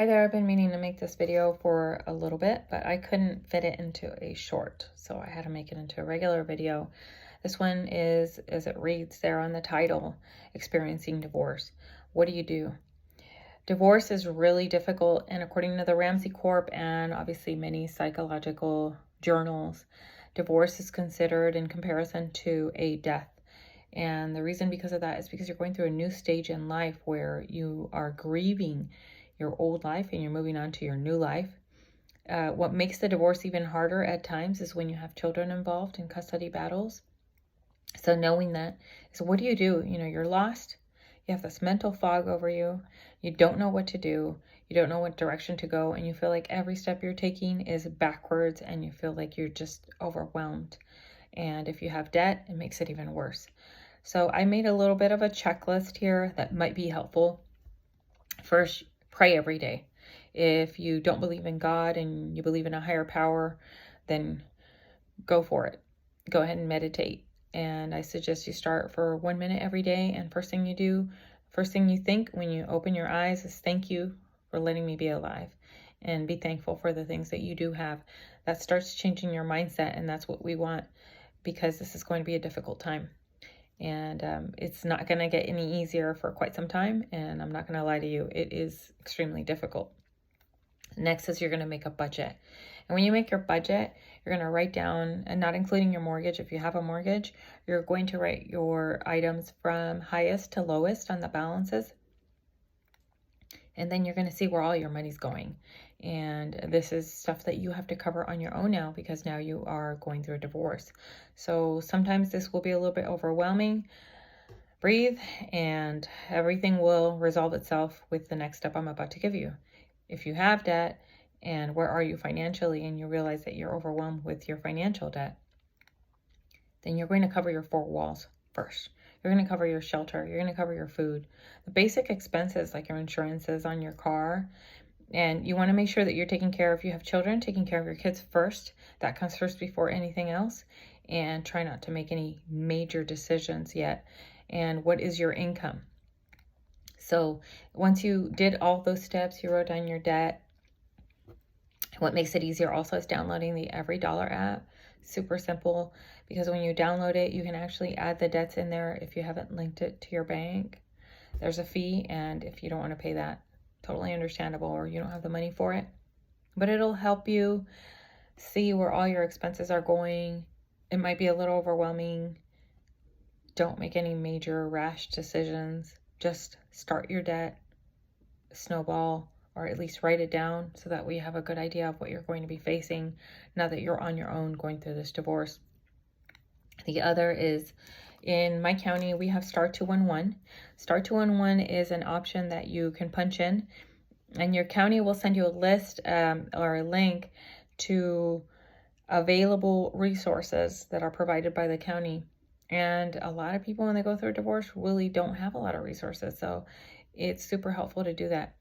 Hi there, I've been meaning to make this video for a little bit, but I couldn't fit it into a short, so I had to make it into a regular video. This one is, as it reads there on the title, Experiencing Divorce. What do you do? Divorce is really difficult, and according to the Ramsey Corp and obviously many psychological journals, divorce is considered in comparison to a death. And the reason because of that is because you're going through a new stage in life where you are grieving your old life and you're moving on to your new life. What makes the divorce even harder at times is when you have children involved in custody battles. So knowing that is, what do? You're lost. You have this mental fog over you. You don't know what to do. You don't know what direction to go. And you feel like every step you're taking is backwards and you feel like you're just overwhelmed. And if you have debt, it makes it even worse. So I made a little bit of a checklist here that might be helpful. First, pray every day. If you don't believe in God and you believe in a higher power, then go for it. Go ahead and meditate. And I suggest you start for 1 minute every day. And first thing you think when you open your eyes is, thank you for letting me be alive. And be thankful for the things that you do have. That starts changing your mindset, and that's what we want, because this is going to be a difficult time. And it's not going to get any easier for quite some time. And I'm not going to lie to you, it is extremely difficult. Next is, you're going to make a budget. And when you make your budget, you're going to write down, and not including your mortgage, if you have a mortgage, you're going to write your items from highest to lowest on the balances. And then you're going to see where all your money's going. And this is stuff that you have to cover on your own now, because now you are going through a divorce. So sometimes this will be a little bit overwhelming. Breathe, and everything will resolve itself with the next step I'm about to give you. If you have debt, and where are you financially, and you realize that you're overwhelmed with your financial debt, then you're going to cover your 4 walls first. You're going to cover your shelter. You're going to cover your food. The basic expenses, like your insurances on your car. And you want to make sure that you're taking care, if you have children, taking care of your kids first. That comes first before anything else. And try not to make any major decisions yet. And what is your income? So once you did all those steps, you wrote down your debt. What makes it easier also is downloading the Every Dollar app. Super simple, because when you download it, you can actually add the debts in there if you haven't linked it to your bank. There's a fee, and if you don't want to pay that, totally understandable, or you don't have the money for it. But it'll help you see where all your expenses are going. It might be a little overwhelming. Don't make any major rash decisions. Just start your debt, snowball, or at least write it down so that we have a good idea of what you're going to be facing now that you're on your own going through this divorce. The other is, in my county, we have Star 211. Star 211 is an option that you can punch in, and your county will send you a list or a link to available resources that are provided by the county. And a lot of people, when they go through a divorce, really don't have a lot of resources. So it's super helpful to do that.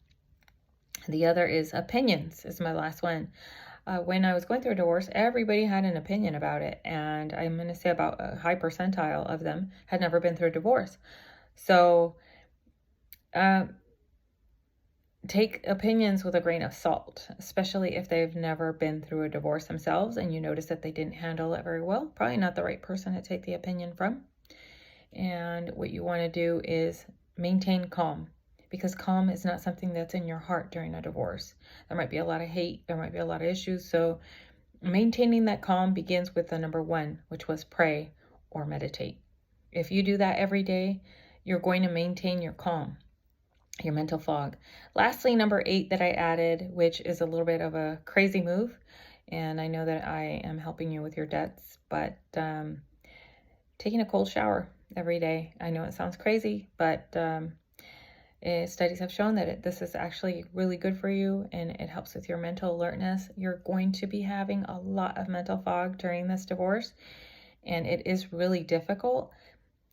The other is opinions, is my last one. When I was going through a divorce, everybody had an opinion about it. And I'm going to say about a high percentile of them had never been through a divorce. So take opinions with a grain of salt, especially if they've never been through a divorce themselves and you notice that they didn't handle it very well. Probably not the right person to take the opinion from. And what you want to do is maintain calm, because calm is not something that's in your heart during a divorce. There might be a lot of hate. There might be a lot of issues. So maintaining that calm begins with the number 1, which was pray or meditate. If you do that every day, you're going to maintain your calm, your mental fog. Lastly, number 8 that I added, which is a little bit of a crazy move, and I know that I am helping you with your debts, but taking a cold shower every day. I know it sounds crazy, but studies have shown that this is actually really good for you, and it helps with your mental alertness. You're going to be having a lot of mental fog during this divorce, and it is really difficult.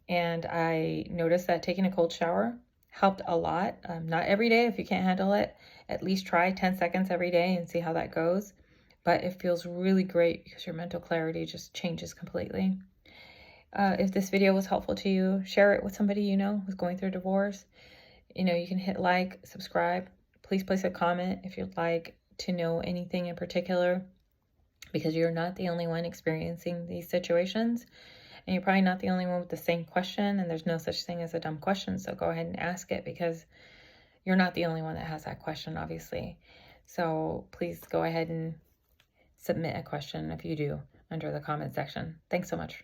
And I noticed that taking a cold shower helped a lot. Not every day. If you can't handle it, at least try 10 seconds every day and see how that goes. But it feels really great because your mental clarity just changes completely. If this video was helpful to you, share it with somebody you know who's going through a divorce. You can hit like, subscribe. please place a comment if you'd like to know anything in particular, because you're not the only one experiencing these situations, and you're probably not the only one with the same question, and there's no such thing as a dumb question. So go ahead and ask it, because you're not the only one that has that question, obviously. So please go ahead and submit a question if you do under the comment section. Thanks so much.